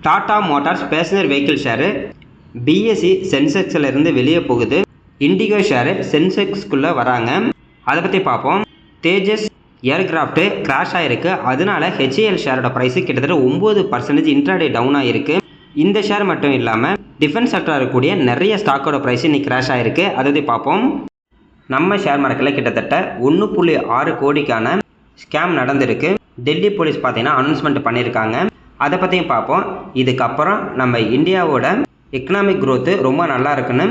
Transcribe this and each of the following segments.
Tata Motors passenger vehicle share BSE சென்செக்ஸில் இருந்து வெளியே போகுது. இண்டிகோ ஷேரு சென்செக்ஸ்குள்ளே வராங்க. அதை பற்றி பார்ப்போம். தேஜஸ் ஏர்கிராஃப்ட்டு கிராஷ் ஆகிருக்கு. அதனால ஹெச்ஏஎல் ஷேரோட ப்ரைஸு கிட்டத்தட்ட 9% இன்ட்ராடே டவுன் ஆகிருக்கு. இந்த ஷேர் மட்டும் இல்லாமல் டிஃபென்ஸ் செக்டராக இருக்கக்கூடிய நிறைய ஸ்டாக்கோட ப்ரைஸ் இன்னைக்கு கிராஷ் ஆகிருக்கு. அதை பற்றி பார்ப்போம். நம்ம ஷேர் மார்க்கெட்டில் கிட்டத்தட்ட 1.6 கோடிக்கான ஸ்கேம் நடந்திருக்கு. டெல்லி போலீஸ் பார்த்தீங்கன்னா அனௌன்ஸ்மெண்ட் பண்ணியிருக்காங்க. அதை பற்றியும் பார்ப்போம். இதுக்கப்புறம் நம்ம இந்தியாவோட எக்கனாமிக் க்ரோத்து ரொம்ப நல்லா இருக்குன்னு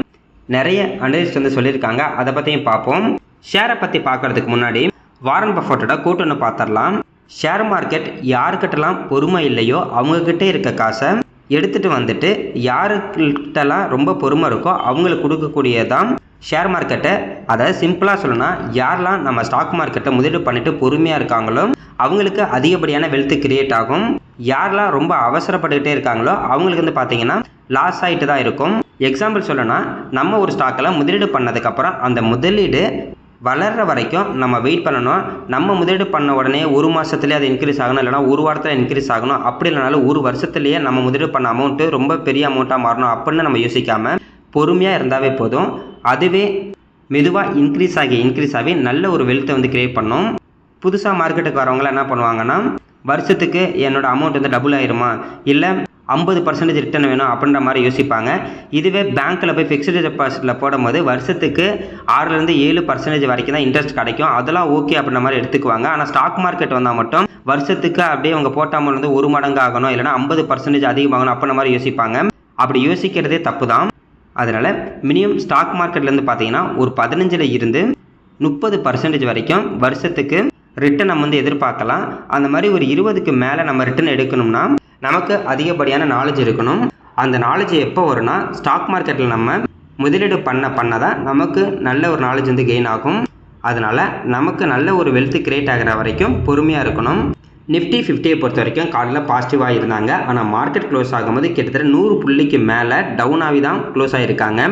நிறைய அனலிஸ்ட் வந்து சொல்லியிருக்காங்க. அதை பற்றியும் பார்ப்போம். ஷேரை பற்றி பார்க்கறதுக்கு முன்னாடி வாரன் பஃபட்டோட கோட் ஒன்று பார்த்துடலாம். ஷேர் மார்க்கெட் யாருக்கிட்டலாம் பொறுமை இல்லையோ அவங்கக்கிட்ட இருக்க காசை எடுத்துகிட்டு வந்துட்டு யாருக்கிட்டலாம் ரொம்ப பொறுமை இருக்கோ அவங்களுக்கு கொடுக்கக்கூடியதான் ஷேர் மார்க்கெட்டை. அதை சிம்பிளாக சொல்லணும்னா யாரெல்லாம் நம்ம ஸ்டாக் மார்க்கெட்டை முதலீடு பண்ணிட்டு பொறுமையாக இருக்காங்களோ அவங்களுக்கு அதிகப்படியான வெல்த் கிரியேட் ஆகும். யாரெல்லாம் ரொம்ப அவசரப்பட்டுக்கிட்டே இருக்காங்களோ அவங்களுக்கு வந்து பார்த்தீங்கன்னா லாஸ் ஆகிட்டு தான் இருக்கும். எக்ஸாம்பிள் சொல்லணும்னா நம்ம ஒரு ஸ்டாக்கில் முதலீடு பண்ணதுக்கப்புறம் அந்த முதலீடு வளர்கிற வரைக்கும் நம்ம வெயிட் பண்ணணும். நம்ம முதலீடு பண்ண உடனே ஒரு மாதத்துலேயே அது இன்க்ரீஸ் ஆகணும், இல்லைனா ஒரு வாரத்தில் இன்க்ரீஸ் ஆகணும். அப்படி இல்லைனாலும் ஒரு வருஷத்துலேயே நம்ம முதலீடு பண்ண அமௌண்ட்டு ரொம்ப பெரிய அமௌண்ட்டாக மாறணும் அப்படின்னு நம்ம யோசிக்காமல் பொறுமையாக இருந்தாவே போதும். அதுவே மெதுவாக இன்க்ரீஸ் ஆகி நல்ல ஒரு வெல்த்தை வந்து கிரியேட் பண்ணும். புதுசாக மார்க்கெட்டுக்கு வரவங்களாம் என்ன பண்ணுவாங்கன்னா வருஷத்துக்கு என்னோடய அமௌண்ட் வந்து டபுள் ஆயிருமா, இல்லை 50% ரிட்டர்ன் வேணும் அப்படின்ற மாதிரி யோசிப்பாங்க. இதுவே பேங்க்கில் போய் ஃபிக்ஸ்டு டெபாசிட்டில் போடும்போது வருஷத்துக்கு 6-7% வரைக்கும் தான் இன்ட்ரெஸ்ட் கிடைக்கும். அதெல்லாம் ஓகே அப்படின்ற மாதிரி எடுத்துக்குவாங்க. ஆனால் ஸ்டாக் மார்க்கெட் வந்தால் மட்டும் வருஷத்துக்கு அப்படியே அவங்க போட்ட அமௌண்ட் வந்து 1 மடங்கு ஆகணும், இல்லைனா 50% அதிகமாகணும் அப்படின்ற மாதிரி யோசிப்பாங்க. அப்படி யோசிக்கிறதே தப்பு தான். அதனால் மினிமம் ஸ்டாக் மார்க்கெட்லேருந்து பார்த்தீங்கன்னா ஒரு 15 இருந்து 30% வரைக்கும் வருஷத்துக்கு ரிட்டர்ன் நம்ம வந்து எதிர்பார்க்கலாம். அந்த மாதிரி ஒரு 20க்கு மேலே நம்ம ரிட்டர்ன் எடுக்கணும்னா நமக்கு அதிகப்படியான நாலேஜ் இருக்கணும். அந்த நாலேஜ் எப்போ வரும்னா ஸ்டாக் மார்க்கெட்டில் நம்ம முதலீடு பண்ண தான் நமக்கு நல்ல ஒரு நாலேஜ் வந்து கெயின் ஆகும். அதனால் நமக்கு நல்ல ஒரு வெல்த் கிரியேட் ஆகிற வரைக்கும் பொறுமையாக இருக்கணும். நிஃப்டி 50 பொறுத்த வரைக்கும் காலையில் பாசிட்டிவாக இருந்தாங்க. ஆனால் மார்க்கெட் க்ளோஸ் ஆகும்போது கிட்டத்தட்ட 100 புள்ளிக்கு மேலே டவுன் ஆகி தான் க்ளோஸ் ஆகிருக்காங்க.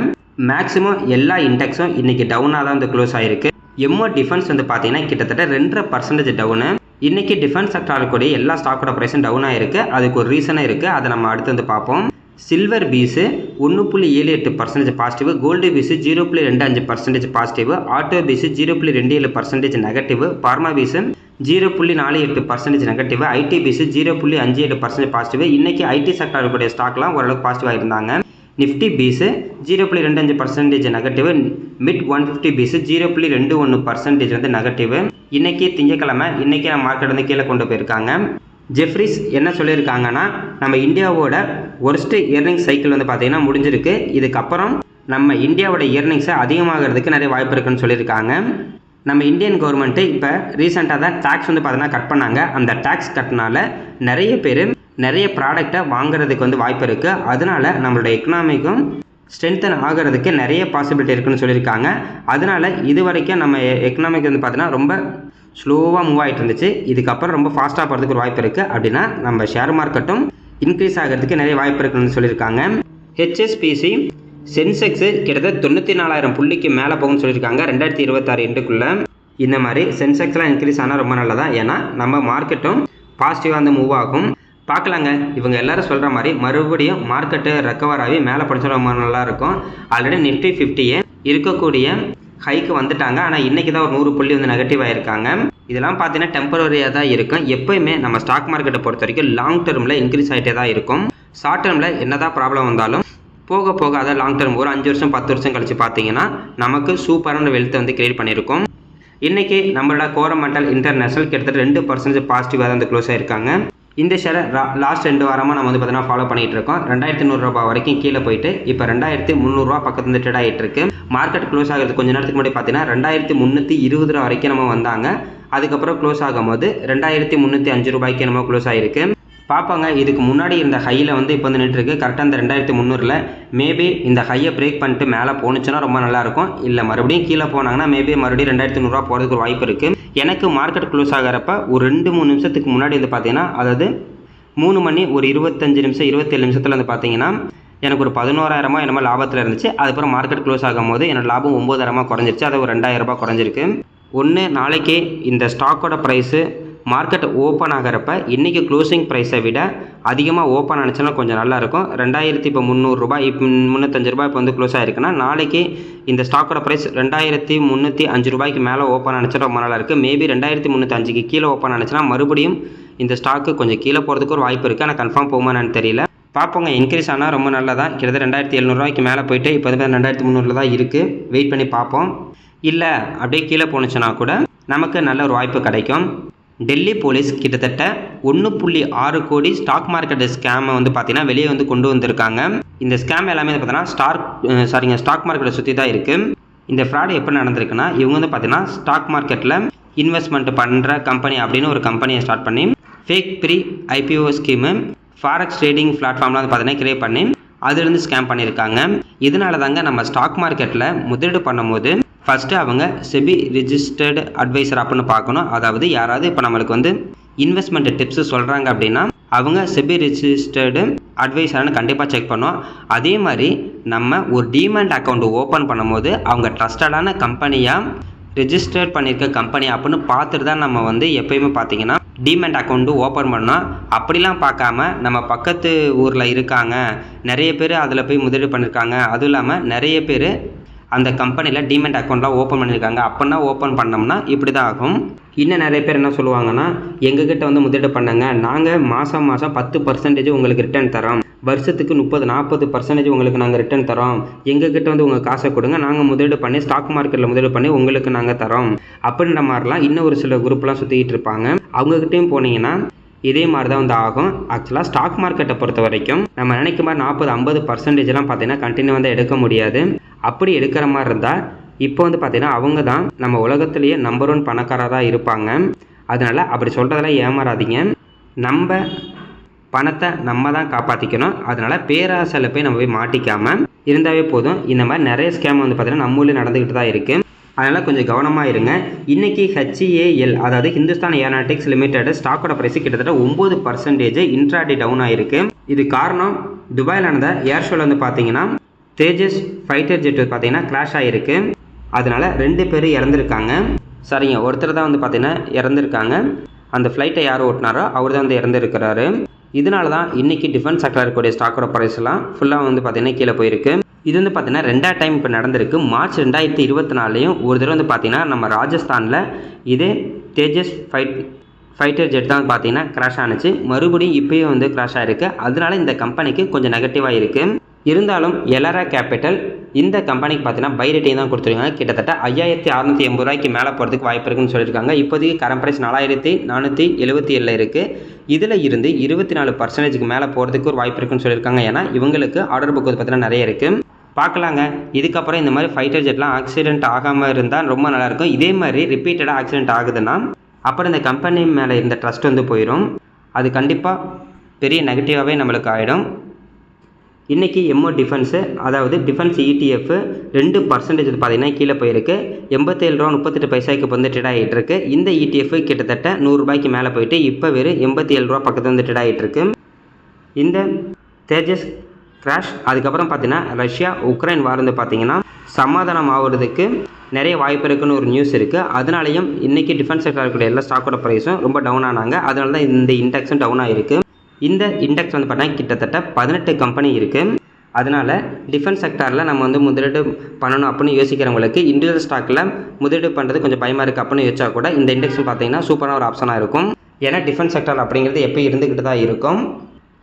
மேக்ஸிமம் எல்லா இண்டெக்ஸும் இன்றைக்கி டவுனாக தான் வந்து க்ளோஸ் ஆகிருக்கு. எம்ஓ டிஃபென்ஸ் வந்து பார்த்தீங்கன்னா கிட்டத்தட்ட 2.5% டவுனு. இன்றைக்கி டிஃபென்ஸ் செக்டர் இருக்கக்கூடிய எல்லா ஸ்டாக்கோட ப்ரைஸும் டவுன் ஆகிருக்கு. அதுக்கு ஒரு ரீசனாக இருக்குது. அதை நம்ம அடுத்து வந்து பார்ப்போம். Silver BeES 1.78% positive, gold BeES 0.25% positive, auto BeES 0.27% negative, pharma BeES 0.48% negative, IT BeES 0.57% positive. இன்றைக்கி ஐடி செக்டர் இருக்கக்கூடிய ஸ்டாக்லாம் ஓரளவுக்கு பாசிட்டிவாக இருந்தாங்க. Nifty BeES 0.25% negative, mid 150 BeES 0.21% வந்து நெகட்டிவ். இன்றைக்கி திங்கக்கிழமை, இன்றைக்கி நம்ம மார்க்கெட் வந்து கீழே கொண்டு போயிருக்காங்க. ஜெஃப்ரிஸ் என்ன சொல்லியிருக்காங்கன்னா நம்ம இந்தியாவோட ஒர்ஸ்ட் இயர்னிங்ஸ் சைக்கிள் வந்து பார்த்திங்கன்னா முடிஞ்சிருக்கு. இதுக்கப்புறம் நம்ம இந்தியாவோட இயர்னிங்ஸை அதிகமாகிறதுக்கு நிறைய வாய்ப்பு இருக்குன்னு சொல்லியிருக்காங்க. நம்ம இந்தியன் கவர்மெண்ட்டு இப்போ ரீசெண்டாக தான் டேக்ஸ் வந்து பார்த்தீங்கன்னா கட் பண்ணாங்க. அந்த டேக்ஸ் கட்டினால நிறைய பேர் நிறைய ப்ராடக்டை வாங்குறதுக்கு வந்து வாய்ப்பு இருக்குது. அதனால் நம்மளோட எக்கனாமிக்கும் ஸ்ட்ரென்தன் ஆகிறதுக்கு நிறைய பாசிபிலிட்டி இருக்குன்னு சொல்லியிருக்காங்க. அதனால் இது வரைக்கும் நம்ம எக்கனாமிக் வந்து பார்த்தீங்கன்னா ரொம்ப ஸ்லோவாக மூவ் ஆகிட்டு இருந்துச்சு. இதுக்கப்புறம் ரொம்ப ஃபாஸ்ட்டாக போகிறதுக்கு ஒரு வாய்ப்பு இருக்குது. அப்படின்னா நம்ம ஷேர் மார்க்கெட்டும் இன்க்ரீஸ் ஆகிறதுக்கு நிறைய வாய்ப்பு இருக்குன்னு சொல்லியிருக்காங்க. ஹெச்எஸ்பிசி சென்செக்ஸு கிட்டத்தட்ட 94,000 புள்ளிக்கு மேலே போகும்னு சொல்லியிருக்காங்க 2026 எண்டுக்குள்ளே. இந்த மாதிரி சென்செக்ஸ்லாம் இன்க்ரீஸ் ஆனால் ரொம்ப நல்லதான். ஏன்னா நம்ம மார்க்கெட்டும் பாசிட்டிவாக வந்து மூவ் ஆகும். பார்க்கலாங்க. இவங்க எல்லோரும் சொல்கிற மாதிரி மறுபடியும் மார்க்கெட்டு ரெக்கவர் ஆகி மேலே படிச்சா ரொம்ப நல்லாயிருக்கும். ஆல்ரெடி நிஃப்டி 50 இருக்கக்கூடிய ஹைக்கு வந்துட்டாங்க. ஆனால் இன்றைக்கி தான் ஒரு 100 புள்ளி வந்து நெகட்டிவாக இருக்காங்க. இதெல்லாம் பார்த்தீங்கன்னா டெம்பரரியாக தான் இருக்கும். எப்போயுமே நம்ம ஸ்டாக் மார்க்கெட்டை பொறுத்த வரைக்கும் லாங் டேர்மில் இன்க்ரீஸ் ஆகிட்டே தான் இருக்கும். ஷார்ட் டேர்மில் என்ன தான் ப்ராப்ளம் வந்தாலும் போக போக அதை லாங் டேர்ம் ஒரு 5 வருஷம் 10 வருஷம் கழிச்சு பார்த்தீங்கன்னா நமக்கு சூப்பரான வெல்த்தை வந்து கிரியேட் பண்ணியிருக்கோம். இன்றைக்கி நம்மளோட கோரமண்டல் இன்டர்நேஷனல் கிட்டத்தட்ட 2% பாசிட்டிவாக தான் வந்து க்ளோஸ் ஆகிருக்காங்க. இந்த ஷேரை லாஸ்ட் 2 வாரமாக நம்ம வந்து பார்த்தீங்கன்னா ஃபாலோ பண்ணிகிட்டு இருக்கோம். 2100 ரூபாய் வரைக்கும் கீழே போயிட்டு இப்போ 2300 ரூபா பக்கத்து வந்து ட்ரேட் ஆகிட்டு இருக்கு. மார்க்கெட் க்ளோஸ் ஆகிறது கொஞ்சம் நேரத்துக்கு முன்னாடி பார்த்தீங்கன்னா 2320 ரூபா வரைக்கும் நம்ம வந்தாங்க. அதுக்கப்புறம் க்ளோஸ் ஆகும்போது 2305 ரூபாய்க்கு நம்ம க்ளோஸ் ஆகிருக்கு. பார்ப்பாங்க. இதுக்கு முன்னாடி இந்த ஹையில் வந்து இப்போ வந்து நின்றுருக்கு கரெக்டாக இந்த 2300ல். மேபி இந்த ஹையை பிரேக் பண்ணிட்டு மேலே போணுச்சுன்னா ரொம்ப நல்லாயிருக்கும். இல்லை மறுபடியும் கீழே போனாங்கன்னா மேபி மறுபடியும் 2100 ரூபா போகிறதுக்கு ஒரு வாய்ப்பு இருக்குது. எனக்கு மார்க்கெட் க்ளோஸ் ஆகிறப்ப ஒரு 2-3 நிமிஷத்துக்கு முன்னாடி வந்து பார்த்தீங்கன்னா, அதாவது 3 மணி ஒரு 25 நிமிஷம் 27 நிமிஷத்தில் வந்து பார்த்தீங்கன்னா எனக்கு ஒரு 11,000 என்னமோ லாபத்தில் இருந்துச்சு. அதுக்கப்புறம் மார்க்கெட் க்ளோஸ் ஆகும்போது என்னோட லாபம் 9,000 குறைஞ்சிருச்சு. அது ஒரு 2,000 குறைஞ்சிருக்கு. ஒன்று நாளைக்கு இந்த ஸ்டாக்கோட ப்ரைஸு மார்க்கெட் ஓப்பன் ஆகிறப்ப இன்றைக்கி க்ளோசிங் ப்ரைஸை விட அதிகமாக ஓப்பன் ஆனிச்சுன்னா கொஞ்சம் நல்லாயிருக்கும். 2300 ரூபாய் இப்போ 305 ரூபாய் இப்போ வந்து க்ளோஸ் ஆகிருக்குன்னா நாளைக்கு இந்த ஸ்டாக்கோட ப்ரைஸ் 2305 ரூபாய்க்கு மேலே ஓப்பன் ஆனிச்சுன்னா ரொம்ப நல்லா இருக்குது. மேபி 2305க்கு கீழே ஓப்பன் ஆனிச்சுன்னா மறுபடியும் இந்த ஸ்டாக்கு கொஞ்சம் கீழே போகிறதுக்கு ஒரு வாய்ப்பு இருக்குது. ஆனால் கன்ஃபார்ம் போகுமான்னு தெரியல. பார்ப்போங்க. இன்க்ரீஸ் ஆனால் ரொம்ப நல்லதான். கிட்டத்தட்ட 2700 ரூபாய்க்கு மேலே போயிட்டு இப்போ வந்து 2300 தான் இருக்குது. வெயிட் பண்ணி பார்ப்போம். இல்லை அப்படியே கீழே போணுச்சுன்னா கூட நமக்கு நல்ல ஒரு வாய்ப்பு கிடைக்கும். டெல்லி போலீஸ் கிட்டத்தட்ட 1.6 கோடி ஸ்டாக் மார்க்கெட் ஸ்கேமை வந்து பார்த்தீங்கன்னா வெளியே வந்து கொண்டு வந்திருக்காங்க. இந்த ஸ்கேம் எல்லாமே பார்த்தீங்கன்னா ஸ்டாக் மார்க்கெட்டை சுற்றி தான் இருக்குது. இந்த ஃப்ராடு எப்படி நடந்திருக்குன்னா இவங்க வந்து பார்த்தீங்கன்னா ஸ்டாக் மார்க்கெட்டில் இன்வெஸ்ட்மெண்ட் பண்ணுற கம்பெனி அப்படின்னு ஒரு கம்பெனியை ஸ்டார்ட் பண்ணி fake pre IPO scheme forex trading பிளாட்ஃபார்ம்லாம் வந்து பார்த்தீங்கன்னா கிரியேட் பண்ணி அதுலேருந்து ஸ்கேம் பண்ணியிருக்காங்க. இதனால தாங்க நம்ம ஸ்டாக் மார்க்கெட்டில் முதலீடு பண்ணும்போது ஃபஸ்ட்டு அவங்க செபி ரிஜிஸ்டர்டு அட்வைசர் அப்படின்னு பார்க்கணும். அதாவது யாராவது இப்போ நம்மளுக்கு வந்து இன்வெஸ்ட்மெண்ட் டிப்ஸு சொல்கிறாங்க அப்படின்னா அவங்க செபி ரிஜிஸ்டர்டு அட்வைசர்னு கண்டிப்பாக செக் பண்ணோம். அதே மாதிரி நம்ம ஒரு டிமேட் அக்கௌண்ட் ஓப்பன் பண்ணும்போது அவங்க ட்ரஸ்டடான கம்பெனியாக ரெஜிஸ்டர்ட் பண்ணியிருக்க கம்பெனி அப்படின்னு பார்த்துட்டு தான் நம்ம வந்து எப்போயுமே பார்த்தீங்கன்னா டிமேட் அக்கௌண்ட்டு ஓப்பன் பண்ணோம். அப்படிலாம் பார்க்காம நம்ம பக்கத்து ஊரில் இருக்காங்க, நிறைய பேர் அதில் போய் முதலீடு பண்ணியிருக்காங்க, அதுவும் இல்லாமல் நிறைய பேர் அந்த கம்பெனியில் டிமேட் அக்கௌண்ட்லாம் ஓப்பன் பண்ணியிருக்காங்க அப்படின்னா ஓப்பன் பண்ணோம்னா இப்படி தான் ஆகும். இன்னும் நிறைய பேர் என்ன சொல்லுவாங்கன்னா எங்ககிட்ட வந்து முதலீடு பண்ணுங்க, நாங்கள் மாதம் 10% உங்களுக்கு ரிட்டர்ன் தரோம், வருஷத்துக்கு 30-40% உங்களுக்கு நாங்கள் ரிட்டர்ன் தரோம், எங்ககிட்ட வந்து உங்கள் காசை கொடுங்க, நாங்கள் முதலீடு பண்ணி ஸ்டாக் மார்க்கெட்டில் முதலீடு பண்ணி உங்களுக்கு நாங்கள் தரோம் அப்படின்ற மாதிரிலாம் இன்னும் ஒரு சில குரூப்லாம் சுற்றிக்கிட்டு இருப்பாங்க. அவங்ககிட்டையும் போனீங்கன்னா இதே மாதிரி தான் வந்து ஆகும். ஆக்சுவலாக ஸ்டாக் மார்க்கெட்டை பொறுத்த வரைக்கும் நம்ம நினைக்க மாதிரி 40-50%லாம் பார்த்தீங்கன்னா கண்டினியூ வந்து எடுக்க முடியாது. அப்படி எடுக்கிற மாதிரி இருந்தால் இப்போ வந்து பார்த்தீங்கன்னா அவங்க தான் நம்ம உலகத்திலேயே நம்பர் 1 பணக்காரராக இருப்பாங்க. அதனால் அப்படி சொல்கிறதெல்லாம் ஏமாறாதீங்க. நம்ம பணத்தை நம்ம தான் காப்பாற்றிக்கணும். அதனால் பேராசையில் போய் நம்ம போய் மாட்டிக்காமல் இருந்தாவே போதும். இந்த மாதிரி நிறைய ஸ்கேம் வந்து பார்த்தீங்கன்னா நம்ம ஊரில் நடந்துக்கிட்டு தான் இருக்குது. அதனால் கொஞ்சம் கவனமாக இருங்க. இன்றைக்கி HAL அதாவது ஹிந்துஸ்தான் ஏரோநாட்டிக்ஸ் லிமிடெட் ஸ்டாக்கோட ப்ரைஸ் கிட்டத்தட்ட 9% இன்ட்ராடே டவுன் ஆகிருக்கு. இது காரணம் துபாயில் நடந்த ஏர் ஷோவில் வந்து பார்த்தீங்கன்னா தேஜஸ் ஃபைட்டர் ஜெட் பார்த்தீங்கன்னா கிராஷ் ஆகிருக்கு. அதனால் 2 பேர் இறந்துருக்காங்க. சரிங்க, ஒருத்தர் தான் வந்து பார்த்தீங்கன்னா இறந்துருக்காங்க. அந்த ஃப்ளைட்டை யார் ஓட்டினாரோ அவர் தான் வந்து இறந்துருக்கிறாரு. இதனால தான் இன்றைக்கி டிஃபென்ஸ் செக்டரில் இருக்கக்கூடிய ஸ்டாக்கோட ப்ரைஸ்லாம் ஃபுல்லாக வந்து பார்த்தீங்கன்னா கீழே போயிருக்கு. இது வந்து பார்த்தீங்கன்னா 2வது டைம் இப்போ நடந்திருக்கு. மார்ச் 2024 ஒரு தடவை வந்து பார்த்தீங்கன்னா நம்ம ராஜஸ்தானில் இதே தேஜஸ் ஃபைட்டர் ஜெட் தான் பார்த்தீங்கன்னா கிராஷ் ஆனிச்சு. மறுபடியும் இப்போயும் வந்து கிராஷ் ஆகிருக்கு. அதனால இந்த கம்பெனிக்கு கொஞ்சம் நெகட்டிவாக இருக்குது. இருந்தாலும் எலாரா கேபிட்டல் இந்த கம்பெனிக்கு பார்த்தீங்கன்னா பை ரேட்டிங் தான் கொடுத்துருக்காங்க. கிட்டத்தட்ட 5680 ரூபாய்க்கு மேலே போகிறதுக்கு வாய்ப்பு இருக்குன்னு சொல்லியிருக்காங்க. இப்போதைக்கு கரண்ட் ப்ரைஸ் 4477 இருக்குது. இதில் இருந்து 24% மேலே போகிறதுக்கு ஒரு வாய்ப்பு இருக்குன்னு சொல்லியிருக்காங்க. ஏன்னா இவங்களுக்கு ஆர்டர் புக் வந்து பார்த்தீங்கன்னா நிறைய இருக்குது. பார்க்கலாங்க. இதுக்கப்புறம் இந்த மாதிரி ஃபைட்டர் ஜெட்லாம் ஆக்சிடென்ட் ஆகாமல் இருந்தால் ரொம்ப நல்லாயிருக்கும். இதே மாதிரி ரிப்பீட்டடாக ஆக்சிடென்ட் ஆகுதுன்னா அப்புறம் இந்த கம்பெனி மேலே இருந்த ட்ரஸ்ட் வந்து போயிடும். அது கண்டிப்பாக பெரிய நெகட்டிவாகவே நம்மளுக்கு ஆகிடும். இன்றைக்கி எம்ஓ டிஃபென்ஸு அதாவது டிஃபென்ஸ் ETF 2% பார்த்தீங்கன்னா கீழே போயிருக்கு. 87 ரூபா 38 பைசாய்க்கு வந்து ட்ரேட் ஆகிட்டு இருக்கு. இந்த ETF கிட்டத்தட்ட 100 ரூபாய்க்கு மேலே போயிட்டு இப்போ வெறும் 87 ரூபா பக்கத்தில் வந்து ட்ரேட் ஆகிட்டு இருக்கு. இந்த தேஜஸ் கிராஷ் அதுக்கப்புறம் பார்த்தீங்கன்னா ரஷ்யா உக்ரைன் வார் வந்து பார்த்தீங்கன்னா சமாதானம் ஆகுறதுக்கு நிறைய வாய்ப்பு இருக்குன்னு ஒரு நியூஸ் இருக்குது. அதனாலையும் இன்றைக்கி டிஃபென்ஸ் செக்டர் இருக்கக்கூடிய எல்லா ஸ்டாக்கோட ப்ரைஸும் ரொம்ப டவுன் ஆனாங்க. அதனால தான் இந்த இண்டெக்ஸும் டவுன் ஆகிருக்கு. இந்த இண்டெக்ஸ் வந்து பார்த்தீங்கன்னா கிட்டத்தட்ட 18 கம்பெனி இருக்குது. அதனால் டிஃபென்ஸ் செக்டாரில் நம்ம வந்து முதலீடு பண்ணணும் அப்படின்னு யோசிக்கிறவங்களுக்கு இண்டிவிஜுவல் ஸ்டாக்கில் முதலீடு பண்ணுறது கொஞ்சம் பயமாக இருக்குது அப்படின்னு யோசிச்சா கூட இந்த இண்டெக்ஸ் பார்த்தீங்கன்னா சூப்பரான ஒரு ஆப்ஷனாக இருக்கும். ஏன்னா டிஃபென்ஸ் செக்டார் அப்படிங்கிறது எப்போ இருந்துக்கிட்டு தான் இருக்கும்.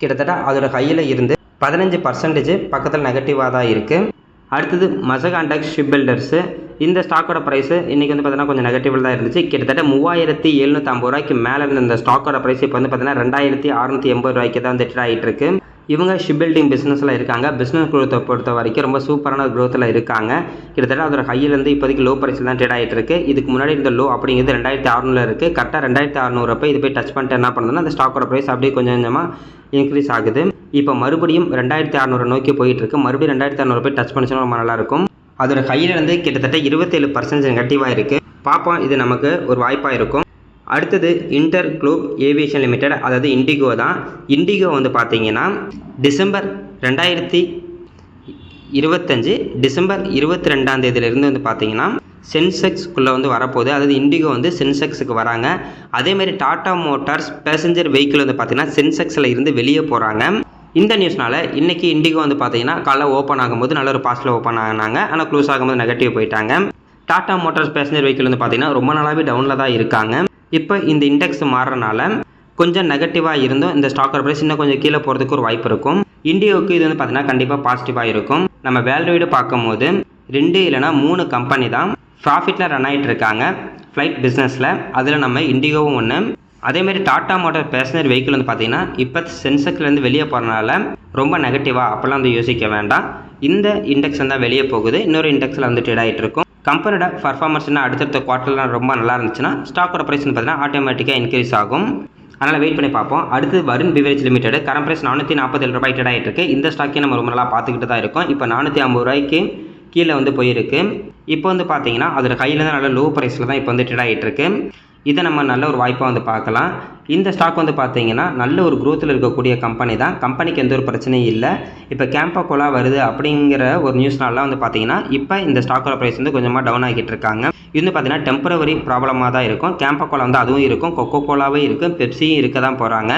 கிட்டத்தட்ட அதோட கையில் இருந்து 15% பக்கத்தில் நெகட்டிவாக தான் இருக்குது. அடுத்தது மசகாண்டக் ஷிப் பில்டர்ஸு இந்த ஸ்டாக்கோட ப்ரைஸு இன்றைக்கி வந்து பார்த்தீங்கன்னா கொஞ்சம் நெகட்டிவில் தான் இருந்துச்சு. கிட்டத்தட்ட 3750 ரூபாய்க்கு மேலே இருந்த இந்த ஸ்டாக்கோட ப்ரைஸ் இப்போ வந்து பார்த்தீங்கன்னா 2680 ரூபாய்க்கு தான் வந்து ட்ரேட் ஆகிட்டு இருக்கு. இவங்க ஷிப் பில்டிங் பிஸ்னஸில் இருக்காங்க. பிஸ்னஸ் குரோத்தை பொறுத்த வரைக்கும் ரொம்ப சூப்பரான க்ரோத்தில் இருக்காங்க. கிட்டத்தட்ட அதோட ஹையிலேருந்து இப்போதைக்கு லோ ப்ரைஸில் தான் ட்ரேட் ஆகிட்டு இருக்கு. இதுக்கு முன்னாடி இருந்த லோ அப்படிங்கிறது 2600 இருக்குது. கரெக்டாக 2600 அப்போ இது போய் டச் பண்ணிட்டு என்ன பண்ணுதுன்னா அந்த ஸ்டாக்கோட ப்ரைஸ் அப்படியே கொஞ்சம் கொஞ்சமாக இன்க்ரீஸ் ஆகுது. இப்போ மறுபடியும் 2600 நோக்கி போயிட்டுருக்கு. மறுபடியும் 2600 போய் டச் பண்ணிச்சுன்னா ரொம்ப நல்லாயிருக்கும். அதோட கையிலேருந்து கிட்டத்தட்ட 27% நெகட்டிவாக இருக்குது. பார்ப்போம், இது நமக்கு ஒரு வாய்ப்பாக இருக்கும். அடுத்தது இன்டர் குளோப் ஏவியேஷன் லிமிடெட் அதாவது இண்டிகோ தான். இண்டிகோ வந்து பார்த்தீங்கன்னா டிசம்பர் 2025 டிசம்பர் 22 வந்து பார்த்தீங்கன்னா சென்செக்ஸ்க்குள்ளே வந்து வரப்போகுது. அதாவது இண்டிகோ வந்து சென்செக்ஸுக்கு வராங்க. அதேமாதிரி டாடா மோட்டார்ஸ் பேசஞ்சர் வெஹிக்கிள் வந்து பார்த்திங்கன்னா சென்செக்ஸில் இருந்து வெளியே போகிறாங்க. இந்த நியூஸ்னால் இன்றைக்கி இண்டிகோ வந்து பார்த்திங்கன்னா காலைல ஓப்பன் ஆகும்போது நல்ல ஒரு பாசிட்டிவ் ஓப்பன் ஆகினாங்க. ஆனால் க்ளோஸ் ஆகும்போது நெகட்டிவ் போயிட்டாங்க. டாடா மோட்டார்ஸ் பேசஞ்சர் வெஹிக்கிள் வந்து பார்த்திங்கன்னா ரொம்ப நாளாகவே டவுனில் தான் இருக்காங்க. இப்போ இந்த இண்டெக்ஸ் மாறுறனால கொஞ்சம் நெகட்டிவாக இருந்தும் இந்த ஸ்டாக்கோட ப்ரைஸ் இன்னும் கொஞ்சம் கீழே போகிறதுக்கு ஒரு வாய்ப்பு இருக்கும். இண்டியோவுக்கு இது வந்து பார்த்திங்கன்னா கண்டிப்பாக பாசிட்டிவாக இருக்கும். நம்ம வேல்யூடு பார்க்கும்போது 2 இல்லைனா 3 கம்பெனி தான் ப்ராஃபிட்டில் ரன் ஆகிட்டு இருக்காங்க ஃப்ளைட் பிஸ்னஸில். அதில் நம்ம இண்டிகோவும் ஒன்று. அதேமாதிரி டாடா மோட்டார் பேசஞ்சர் வெஹிக்கிள் வந்து பார்த்திங்கன்னா இப்போ சென்செக்ஸ்லேருந்து வெளியே போகிறனால ரொம்ப நெகட்டிவாக அப்போல்லாம் வந்து யோசிக்க வேண்டாம். இந்த இண்டெக்ஸ் தான் வெளியே போகுது. இன்னொரு இண்டெக்ஸில் வந்து ட்ரேட் ஆகிட்டு இருக்கும். கம்பெனியோட பர்ஃபார்மன்ஸ்னா அடுத்தடுத்த குவார்ட்டர்லாம் ரொம்ப நல்லா இருந்துச்சுன்னா ஸ்டாக்கோட ப்ரைஸ் பார்த்தீங்கன்னா ஆட்டோமேட்டிக்காக இன்க்ரீஸ் ஆகும். அதனால் வெயிட் பண்ணி பார்ப்போம். அடுத்து Varun beverage limited current price 447 ரூபாய் ட்ரேட் ஆகிட்டு இருக்குது. இந்த ஸ்டாக்கே நம்ம ரொம்ப நல்லா பார்த்துக்கிட்டு தான் இருக்கோம். இப்போ 450 ரூபாய்க்கு கீழே வந்து போயிருக்கு. இப்போ வந்து பார்த்தீங்கன்னா அதில் கையில் தான் நல்ல லோ ப்ரைஸில் தான் இப்போ வந்து ட்ரேட் ஆகிட்டு இருக்கு. இதை நம்ம நல்ல ஒரு வாய்ப்பாக வந்து பார்க்கலாம். இந்த ஸ்டாக் வந்து பார்த்தீங்கன்னா நல்ல ஒரு க்ரோத்தில் இருக்கக்கூடிய கம்பெனி தான். கம்பெனிக்கு எந்த ஒரு பிரச்சனையும் இல்லை. இப்போ கேம்பா கோலா வருது அப்படிங்கிற ஒரு நியூஸ்னால வந்து பார்த்தீங்கன்னா இப்போ இந்த ஸ்டாக்கோட ப்ரைஸ் வந்து கொஞ்சமாக டவுன் ஆகிட்டு இருக்காங்க. இது வந்து பார்த்தீங்கன்னா டெம்பரவரி ப்ராப்ளமாக தான் இருக்கும். கேம்பா கோலா வந்து அதுவும் இருக்கும், கொக்கோ கோலாவே இருக்கும், பெப்சியும் இருக்க தான் போகிறாங்க.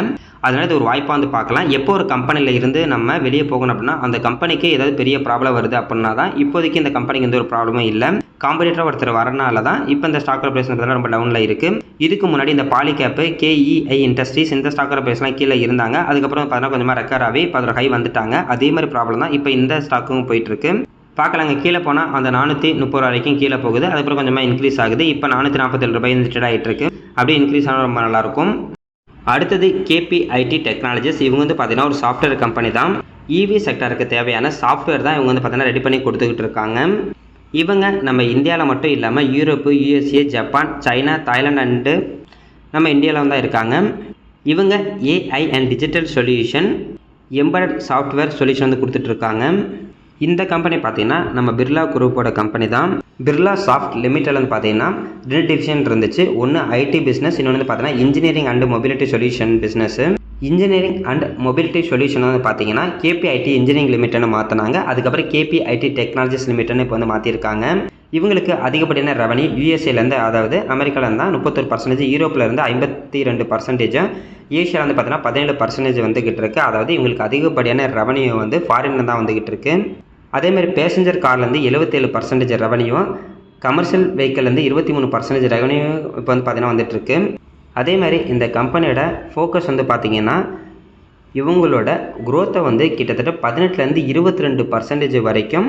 அதனால் இது ஒரு வாய்ப்பாக வந்து பார்க்கலாம். எப்போ ஒரு கம்பெனியில் இருந்து நம்ம வெளியே போகணும் அப்படின்னா அந்த கம்பெனிக்கு ஏதாவது பெரிய ப்ராப்ளம் வருது அப்படின்னா தான். இப்போதைக்கு இந்த கம்பெனிக்கு எந்த ஒரு ப்ராப்ளமும் இல்லை. காம்படிட்டராக ஒருத்தர் வரனால தான் இப்போ இந்த ஸ்டாக்கோட ப்ரைஸ் ரொம்ப டவுனில் இருக்குது. இதுக்கு முன்னாடி இந்த பாலிகேப்பு KEI இண்டஸ்ட்ரீஸ் இந்த ஸ்டாக்கோட ப்ரைஸ்லாம் கீழே இருந்தாங்க. அதுக்கப்புறம் பார்த்தீங்கன்னா கொஞ்சமாக ரெக்கவர் ஆகி இப்போ அதோட ஹை வந்துட்டாங்க. அதே மாதிரி ப்ராப்ளம் தான் இப்போ இந்த ஸ்டாக்கும் போயிட்டுருக்கு. பார்க்கலாங்க. கீழே போனால் அந்த 430 ரூபா வரைக்கும் கீழே போகுது. அதுக்கப்புறம் கொஞ்சமாக இன்க்ரீஸ் ஆகுது. இப்போ 447 ரூபாய் ட்ரேட் ஆகிட்டு இருக்கு. அப்படியே இன்க்ரீஸ் ஆனால் ரொம்ப நல்லாயிருக்கும். அடுத்தது KPIT டெக்னாலஜிஸ். இவங்க வந்து பார்த்தீங்கன்னா ஒரு சாஃப்ட்வேர் கம்பெனி தான். EV செக்டருக்கு தேவையான சாஃப்ட்வேர் தான் இவங்க வந்து பார்த்தீங்கன்னா ரெடி பண்ணி கொடுத்துக்கிட்டு இருக்காங்க. இவங்க நம்ம இந்தியாவில் மட்டும் இல்லாமல் Europe, USA, Japan, China, Thailand and நம்ம இந்தியாவில் தான் இருக்காங்க. இவங்க AI and digital solution embedded software solution வந்து கொடுத்துட்ருக்காங்க. இந்த கம்பெனி பார்த்தீங்கன்னா நம்ம பிர்லா குரூப்போட கம்பெனி தான். பிர்லா சாஃப்ட் லிமிட்டெட் வந்து பார்த்தீங்கன்னா 2 டிவிஷன் இருந்துச்சு. ஒன்று IT பிஸ்னஸ், இன்னொன்று வந்து பார்த்தீங்கன்னா engineering and mobility solution business. Engineering and mobility solution வந்து பார்த்தீங்கன்னா KPIT இன்ஜினியரிங் லிமிட்டட்னு மாற்றினாங்க. அதுக்கப்புறம் KPIT டெக்னாலஜிஸ் லிமிட்டட்னு இப்போ வந்து மாற்றிருக்காங்க. இவங்களுக்கு அதிகப்படியான ரெவன்யூ USAலேருந்து, அதாவது அமெரிக்காவிலேருந்து தான் 31%, யூரோப்பிலேருந்து 52%, ஏஷியாவில் வந்து பார்த்தீங்கன்னா 17% வந்துக்கிட்டு இருக்குது. அதாவது இவங்களுக்கு அதிகப்படியான ரெவன்யூ வந்து ஃபாரினில் தான் வந்துக்கிட்டு இருக்குது. அதேமாதிரி பேசஞ்சர் கார்லேருந்து 77% ரெவன்யூ, கமர்ஷியல் வெஹிக்கிள்லேருந்து 23% ரெவன்யூ இப்போ வந்து பார்த்தீங்கன்னா வந்துட்டுருக்கு. அதே மாதிரி இந்த கம்பெனியோட ஃபோக்கஸ் வந்து பார்த்திங்கன்னா இவங்களோட குரோத்தை வந்து கிட்டத்தட்ட 18லேருந்து 22% வரைக்கும்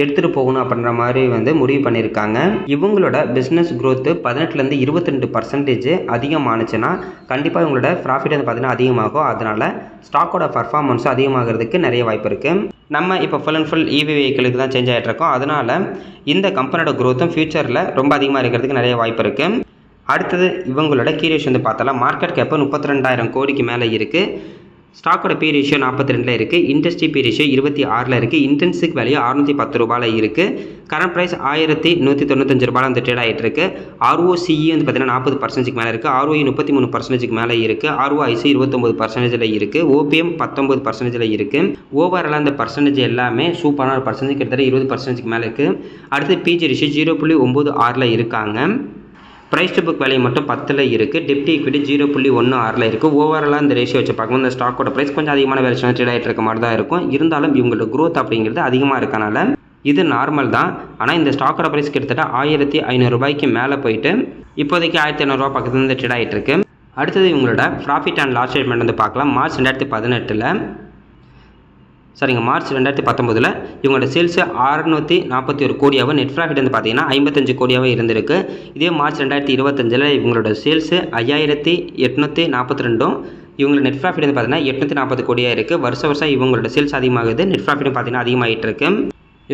எடுத்துகிட்டு போகணும் அப்படின்ற மாதிரி வந்து முடிவு பண்ணியிருக்காங்க. இவங்களோட பிஸ்னஸ் க்ரோத்து 18லேருந்து 22% அதிகமானுச்சுன்னா கண்டிப்பாக இவங்களோட ப்ராஃபிட் வந்து பார்த்திங்கன்னா அதிகமாகும். அதனால் ஸ்டாக்கோட பர்ஃபார்மன்ஸும் அதிகமாகிறதுக்கு நிறைய வாய்ப்பு இருக்குது. நம்ம இப்போ ஃபுல் அண்ட் ஃபுல் EV வெஹிக்கிளுக்கு தான் சேஞ்ச் ஆகிட்டு இருக்கோம். அதனால் இந்த கம்பெனியோட க்ரோத்தும் ஃபியூச்சரில் ரொம்ப அதிகமாக இருக்கிறதுக்கு நிறைய வாய்ப்பு இருக்குது. அடுத்தது இவங்களோட கீ ரேஷியோ வந்து பார்த்தாலாம். மார்க்கெட் கேப்பு 32,000 கோடிக்கு மேலே இருக்குது. ஸ்டாக்கோட பி ரேஷியோ 42 இருக்குது. இண்டஸ்ட்ரி பி ரேஷியோ 26 இருக்குது. இன்டென்சிக் வேல்யூ 610 ரூபாயில் இருக்குது. கரண்ட் ப்ரைஸ் 1195 ரூபாயில் வந்து ட்ரேட் ஆகிட்டு இருக்குது. ROCE வந்து பார்த்தீங்கன்னா 40% மேலே இருக்குது. ROE 33% மேலே இருக்குது. ROIC 29% இருக்குது. OPM 19% இருக்குது. ஓவராலாக அந்த பர்சன்டேஜ் எல்லாமே சூப்பரான ஒரு பர்சன்டேஜ், கிட்டத்தட்ட 20% மேலே இருக்குது. அடுத்து பிஜி ரேஷியோ 0.96 இருக்காங்க. ப்ரைஸ் டு புக் வேல்யூ மட்டும் 10 இருக்குது. டெப்ட் ஈக்விட்டி 0.16 இருக்குது. ஓவராலாக இந்த ரேஷியோ வச்சு பார்க்கும்போது இந்த ஸ்டாக்கோட ப்ரைஸ் கொஞ்சம் அதிகமான வேல்யூஷன் ட்ரேட் ஆகிட்டு இருக்க மாதிரி தான் இருக்கும். இருந்தாலும் இவங்களோட க்ரோத் அப்படிங்கிறது அதிகமாக இருக்கனால இது நார்மல் தான். ஆனால் இந்த ஸ்டாக்கோட ப்ரைஸ் கிட்டத்தட்ட 1500 ரூபாய்க்கு மேலே போயிட்டு இப்போதைக்கு 1500 ரூபா பக்கத்துல இருந்து ட்ரேட் ஆகிட்டு இருக்கு. அடுத்தது இவங்களோட ப்ராஃபிட் அண்ட் லாஸ் ஸ்டேட்மெண்ட் வந்து பார்க்கலாம். மார்ச் 2019 இவங்களோட சேல்ஸு 641 கோடியாகவும், நெட் ப்ராஃபிட் வந்து பார்த்தீங்கன்னா 55 கோடியாகவும் இருந்திருக்கு. இதே மார்ச் 2025 இவங்களோட சேல்ஸு 5842, இவங்களோட நெட் ப்ராஃபிட் வந்து பார்த்தீங்கன்னா 840 கோடியாக இருக்குது. வருஷம் இவங்களோட சேல்ஸ் அதிகமாகுது, நெட் ப்ராஃபிட்டும் பார்த்தீங்கன்னா அதிகமாகிட்டு இருக்கு.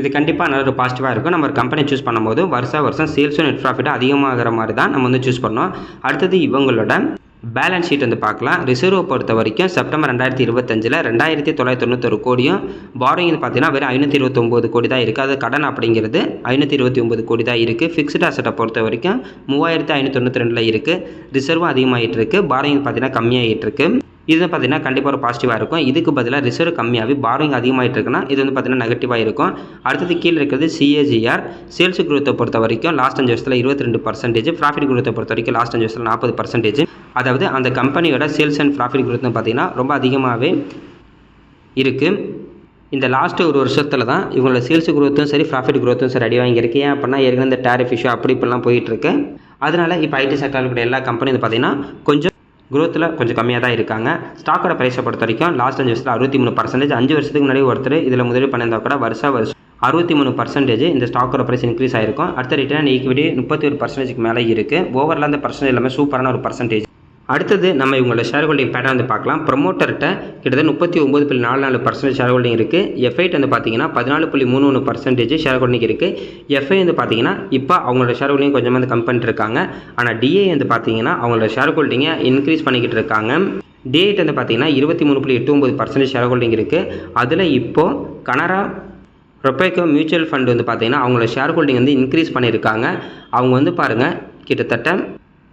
இது கண்டிப்பாக நல்ல ஒரு பாசிட்டிவாக இருக்கும். நம்ம ஒரு கம்பெனி சூஸ் பண்ணும்போது வருஷம் சேல்ஸும் நெட் ப்ராஃபிட்டும் அதிகமாகிற மாதிரி தான் நம்ம வந்து சூஸ் பண்ணோம். அடுத்தது இவங்களோட பேலன்ஸ் ஷீட் வந்து பார்க்கலாம். ரிசர்வ் பொறுத்த வரைக்கும் செப்டம்பர் 2025 2991 கோடியும், பாரோயிங் பார்த்தீங்கன்னா வெறும் 529 கோடி தான் இருக்குது. அது கடன் அப்படிங்கிறது 529 கோடி தான் இருக்குது. ஃபிக்ஸ்டு அசட்டை பொறுத்த வரைக்கும் 3592 இருக்குது. ரிசர்வும் அதிகமாகிட்டு இருக்குது, பாரோயிங் பார்த்தீங்கன்னா கம்மியாகிட்டு இருக்குது. இது பார்த்தீங்கன்னா கண்டிப்பாக ஒரு பாசிட்டிவாக இருக்கும். இதுக்கு பதிலாக ரிசர்வ் கம்மியாகி பாரோயிங் அதிகமாகிட்டு இருக்குன்னா இது வந்து பார்த்தீங்கன்னா நெகட்டிவாக இருக்கும். அடுத்தது கீழே இருக்கிறது CAGR. சேல்ஸ் குரோத்தை பொறுத்த வரைக்கும் லாஸ்ட் 5 வருஷத்தில் 22%, ப்ராஃபிட் குரோத்தை பொறுத்த வரைக்கும் லாஸ்ட் 5 வருஷத்தில் 40%. அதாவது அந்த கம்பெனியோட சேல்ஸ் அண்ட் ப்ராஃபிட் குரோத்னு பார்த்தீங்கன்னா ரொம்ப அதிகமாகவே இருக்குது. இந்த லாஸ்ட்டு ஒரு வருஷத்தில் தான் இவங்களோட சேல்ஸ் குரோத்தும் சரி ப்ராஃபிட் குரோத்தும் சரி அடி வாங்கியிருக்கு. ஏன் அப்படின்னா ஏற்கனவே இந்த டேரிஃப் இஷ்யூ அப்படி இப்படிலாம் போயிட்டுருக்கு. அதனால் இப்போ ஐடி செக்டரில் இருக்கிற எல்லா கம்பெனியும் பார்த்தீங்கன்னா கொஞ்சம் குரோத்தில் கொஞ்சம் கம்மியாக தான் இருக்காங்க. ஸ்டாக்கோட ப்ரைஸை பொறுத்த வரைக்கும் லாஸ்ட் 5 வருஷத்தில் 63%. 5 வருஷத்துக்கு முன்னாடி ஒருத்தர் இதில் முதலீடு பண்ணியிருந்தா கூட வருஷம் 63% இந்த ஸ்டாக்கோட ப்ரைஸ் இன்க்ரீஸ் ஆகிருக்கும். அடுத்த ரிட்டர்ன் ஈக்விட்டி 31%க்கு மேலே இருக்குது. ஓவரில் அந்த பர்சன்டேஜ் எல்லாமே சூப்பரான ஒரு பர்சன்டேஜ். அடுத்தது நம்ம இவங்களோட ஷேர் ஹோல்டிங் பேட்டர்ன் வந்து பார்க்கலாம். ப்ரொமோட்டர்கிட்ட கிட்டத்தட்ட 39.44% ஷேர் ஹோல்டிங் இருக்குது. எஃப்ஐட்டு வந்து பார்த்தீங்கன்னா 14.31% ஷேர் ஹோல்டிங் இருக்குது. எஃப்ஐ வந்து பார்த்தீங்கன்னா இப்போ அவங்களோட ஷேர் ஹோல்டிங் கொஞ்சமாக வந்து கம் பண்ணிட்டு இருக்காங்க. ஆனால் டிஐ வந்து பார்த்தீங்கன்னா அவங்களோட ஷேர் ஹோல்டிங்கை இன்க்ரீஸ் பண்ணிக்கிட்டு இருக்காங்க. டிஐட்டு வந்து பார்த்தீங்கன்னா 23.89% ஷேர் ஹோல்டிங் இருக்குது. அதில் இப்போது கனரா ரொபேக்கோ மியூச்சுவல் ஃபண்ட் வந்து பார்த்தீங்கன்னா அவங்களோட ஷேர் ஹோல்டிங் வந்து இன்க்ரீஸ் பண்ணியிருக்காங்க. அவங்க வந்து பாருங்கள் கிட்டத்தட்ட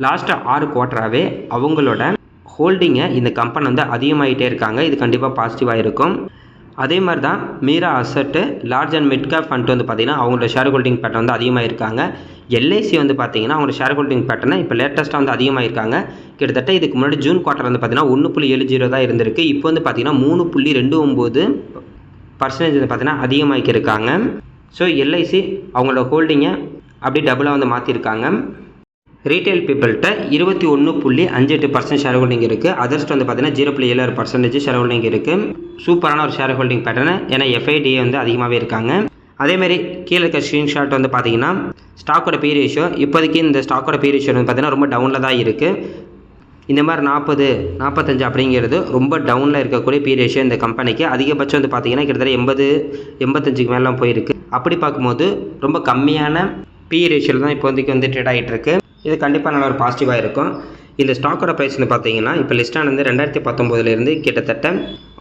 லாஸ்ட்டு 6 குவார்ட்டராகவே அவங்களோட ஹோல்டிங்கை இந்த கம்பெனி வந்து அதிகமாகிட்டே இருக்காங்க. இது கண்டிப்பாக பாசிட்டிவாக இருக்கும். அதே மாதிரி தான் மீரா அசட்டு large and mid cap fund வந்து பார்த்திங்கன்னா அவங்களோட ஷேர் ஹோல்டிங் பேட்டர்ன் வந்து அதிகமாக இருக்காங்க. எல்ஐசி வந்து பார்த்திங்கன்னா அவங்களோட ஷேர் ஹோல்டிங் பேட்டர்னை இப்போ லேட்டஸ்ட்டாக வந்து அதிகமாக இருக்காங்க. கிட்டத்தட்ட இதுக்கு முன்னாடி ஜூன் குவார்ட்டர் வந்து பார்த்திங்கன்னா 1.70 தான் இருந்திருக்கு. இப்போ வந்து பார்த்திங்கன்னா 3.29% வந்து பார்த்திங்கன்னா அதிகமாகி இருக்காங்க. ஸோ எல்ஐசி அவங்களோட ஹோல்டிங்கை அப்படியே டபுளாக வந்து மாற்றிருக்காங்க. ரீட்டைல் பீப்புள்கிட்ட 21.58% ஷேர் ஹோல்டிங் இருக்குது. அதர்ஸ்ட் வந்து பார்த்தீங்கன்னா 0.76% ஷேர் ஹோல்டிங் இருக்குது. சூப்பரான ஒரு ஷேர் ஹோல்டிங் பேட்டர்னு. ஏன்னா எஃப்ஐடிஏ வந்து அதிகமாகவே இருக்காங்க. அதேமாதிரி கீழே இருக்க ஸ்க்ரீன்ஷாட் வந்து பார்த்தீங்கன்னா ஸ்டாக்கோட பி ரேஷியோ இப்போதைக்கு இந்த ஸ்டாக்கோட பி ரேஷியோ வந்து பார்த்தீங்கன்னா ரொம்ப டவுனில் தான் இருக்குது. இந்த மாதிரி 40, 45 அப்படிங்கிறது ரொம்ப டவுனில் இருக்கக்கூடிய பி ரேஷியோ இந்த கம்பெனிக்கு. அதிகபட்சம் வந்து பார்த்தீங்கன்னா கிட்டத்தட்ட 80, 85க்கு மேலாம் போயிருக்கு. அப்படி பார்க்கும்போது ரொம்ப கம்மியான பி ரேஷியோவில் தான் இப்போதைக்கு வந்து ட்ரேட் ஆகிட்டு இருக்கு. இது கண்டிப்பாக நல்ல ஒரு பாசிட்டிவாக இருக்கும். இந்த ஸ்டாக்கோட ப்ரைஸ் வந்து பார்த்தீங்கன்னா இப்போ லிஸ்டானது 2019 கிட்டத்தட்ட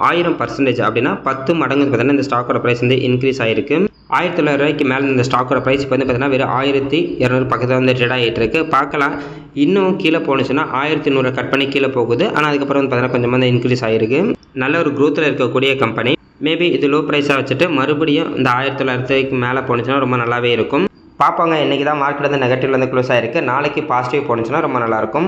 1000% அப்படின்னா 10 மடங்கு பார்த்தீங்கன்னா இந்த ஸ்டாக்கோட ப்ரைஸ் வந்து இன்க்ரீஸ் ஆகிருக்கு. 1900 ரூபாய்க்கு மேலே இந்த ஸ்டாக்கோட ப்ரைஸ் இப்போ வந்து பார்த்தீங்கன்னா வெறும் 1200 பக்கத்தில் வந்து ட்ரேட் ஆகிட்டு இருக்கு. பார்க்கலாம் இன்னும் கீழே போணுச்சுன்னா 1100 கட் பண்ணி கீழே போகுது. ஆனால் அதுக்கப்புறம் வந்து பார்த்தீங்கன்னா கொஞ்சமாக வந்து இன்க்ரீஸ் ஆகிருக்கு. நல்ல ஒரு க்ரோத்தில் இருக்கக்கூடிய கம்பெனி. மேபி இது லோ ப்ரைஸாக வச்சுட்டு மறுபடியும் இந்த 1900க்கு மேலே போணுச்சுன்னா ரொம்ப நல்லாவே இருக்கும். பார்ப்பாங்க. இன்றைக்கி தான் மார்க்கெட் வந்து நெகட்டிவ்ல வந்து க்ளோஸ் ஆகிருக்கு. நாளைக்கு பாசிட்டிவ் போணுச்சுன்னா ரொம்ப நல்லாயிருக்கும்.